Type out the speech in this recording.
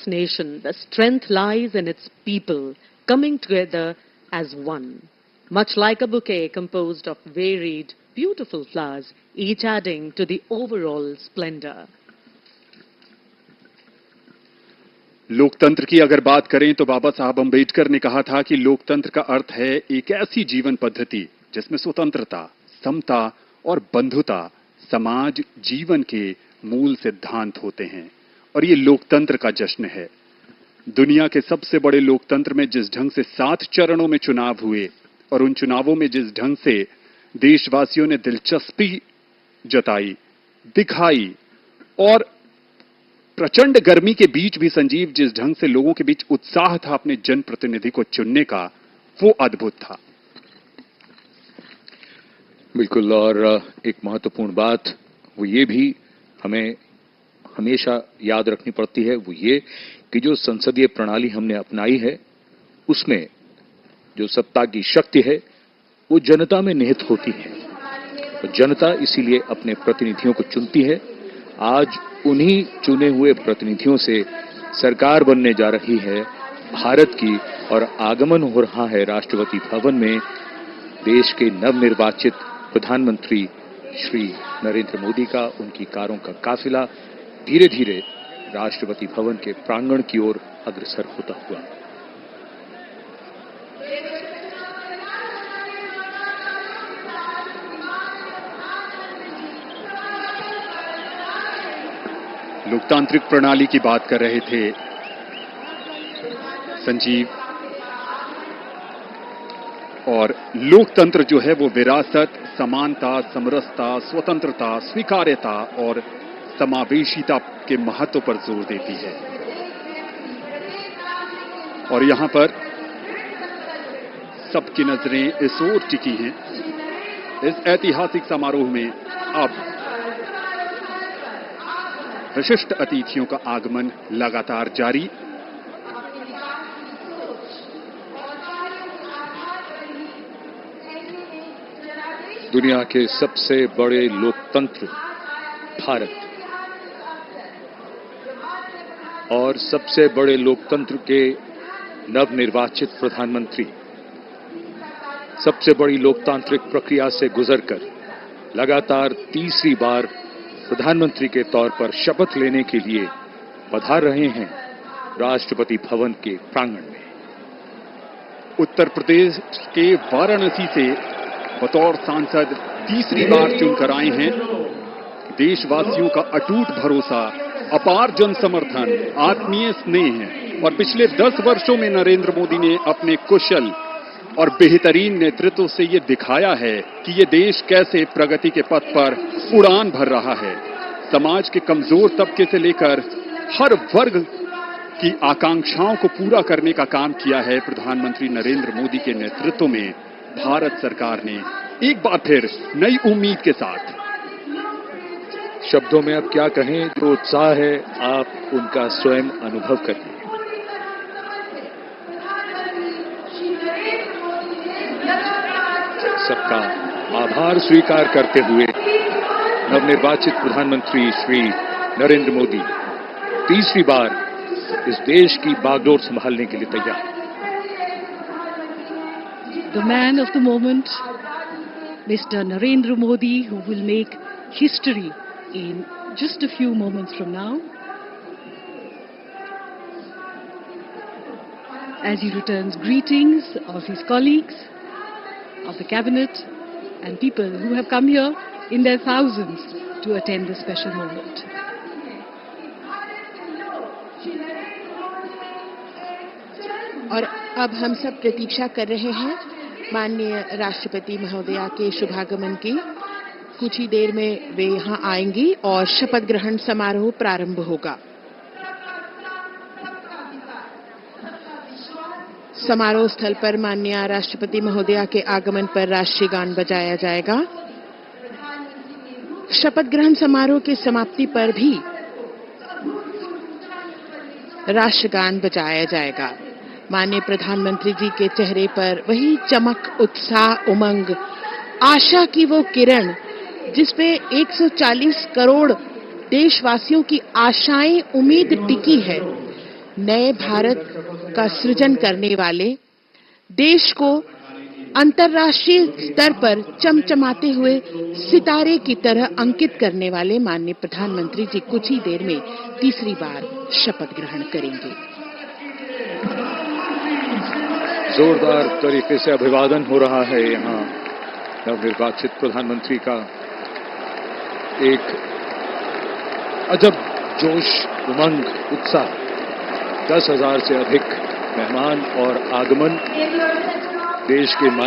nation, the strength lies in its people coming together as one, much like a bouquet composed of varied, beautiful flowers, each adding to the overall splendor. लोकतंत्र की अगर बात करें तो बाबा साहब अंबेडकर ने कहा था कि लोकतंत्र का अर्थ है एक ऐसी जीवन पद्धति जिसमें स्वतंत्रता, समता और बंधुता समाज जीवन के मूल सिद्धांत होते हैं और ये लोकतंत्र का जश्न है। दुनिया के सबसे बड़े लोकतंत्र में जिस ढंग से 7 चरणों में चुनाव हुए और उन चुनावों में जिस ढंग से देशवासियों ने दिलचस्पी जताई, दिखाई और प्रचंड गर्मी के बीच भी संजीव जिस ढंग से लोगों के बीच उत्साह था अपने जनप्रतिनिधि को चुनने का, वो अद्भुत था। बिल्कुल। और एक महत्वपूर्ण बात वो ये भी हमें हमेशा याद रखनी पड़ती है, वो ये कि जो संसदीय प्रणाली हमने अपनाई है उसमें जो सत्ता की शक्ति है वो जनता में निहित होती है। तो जनता इसीलिए अपने प्रतिनिधियों को चुनती है। आज उन्हीं चुने हुए प्रतिनिधियों से सरकार बनने जा रही है भारत की और आगमन हो रहा है राष्ट्रपति भवन में देश के नवनिर्वाचित प्रधानमंत्री श्री नरेंद्र मोदी का। उनकी कारों का काफिला धीरे धीरे राष्ट्रपति भवन के प्रांगण की ओर अग्रसर होता हुआ। लोकतांत्रिक प्रणाली की बात कर रहे थे संजीव, और लोकतंत्र जो है वो विरासत, समानता, समरसता, स्वतंत्रता, स्वीकार्यता और समावेशिता के महत्व पर जोर देती है। और यहां पर सबकी नजरें इस ओर टिकी हैं। इस ऐतिहासिक समारोह में अब विशिष्ट अतिथियों का आगमन लगातार जारी। दुनिया के सबसे बड़े लोकतंत्र भारत और सबसे बड़े लोकतंत्र के नवनिर्वाचित प्रधानमंत्री सबसे बड़ी लोकतांत्रिक प्रक्रिया से गुजरकर लगातार तीसरी बार प्रधानमंत्री के तौर पर शपथ लेने के लिए पधार रहे हैं राष्ट्रपति भवन के प्रांगण में। उत्तर प्रदेश के वाराणसी से बतौर सांसद तीसरी बार चुनकर आए हैं। देशवासियों का अटूट भरोसा, अपार जन समर्थन, आत्मीय स्नेह है और पिछले 10 वर्षों में नरेंद्र मोदी ने अपने कुशल और बेहतरीन नेतृत्व से ये दिखाया है कि ये देश कैसे प्रगति के पथ पर उड़ान भर रहा है। समाज के कमजोर तबके से लेकर हर वर्ग की आकांक्षाओं को पूरा करने का काम किया है प्रधानमंत्री नरेंद्र मोदी के नेतृत्व में भारत सरकार ने एक बार फिर नई उम्मीद के साथ। शब्दों में अब क्या कहें, जो उत्साह है आप उनका स्वयं अनुभव करिए। सबका आभार स्वीकार करते हुए नवनिर्वाचित प्रधानमंत्री श्री नरेंद्र मोदी तीसरी बार इस देश की बागडोर संभालने के लिए तैयार। The man of the moment, Mr. Narendra Modi, who will make history in just a few moments from now, as he returns greetings of his colleagues, of the cabinet and people who have come here in their thousands to attend this special moment. और अब हम सब प्रतीक्षा कर रहे हैं माननीय राष्ट्रपति महोदया के शुभागमन की। कुछ ही देर में वे यहां आएंगी और शपथ ग्रहण समारोह प्रारंभ होगा। समारोह स्थल पर माननीय राष्ट्रपति महोदया के आगमन पर राष्ट्रीय गान बजाया जाएगा। शपथ ग्रहण समारोह की समाप्ति पर भी राष्ट्रगान बजाया जाएगा। माननीय प्रधानमंत्री जी के चेहरे पर वही चमक, उत्साह, उमंग, आशा की वो किरण जिसपे 140 करोड़ देशवासियों की आशाएं, उम्मीद टिकी है, नए भारत का सृजन करने वाले, देश को अंतर्राष्ट्रीय स्तर पर चमचमाते हुए सितारे की तरह अंकित करने वाले माननीय प्रधानमंत्री जी कुछ ही देर में तीसरी बार शपथ ग्रहण करेंगे। जोरदार तरीके से अभिवादन हो रहा है यहाँ नवनिर्वाचित प्रधानमंत्री का। एक अजब जोश, उमंग, उत्साह, 10,000 से अधिक मेहमान और आगमन देश के मानव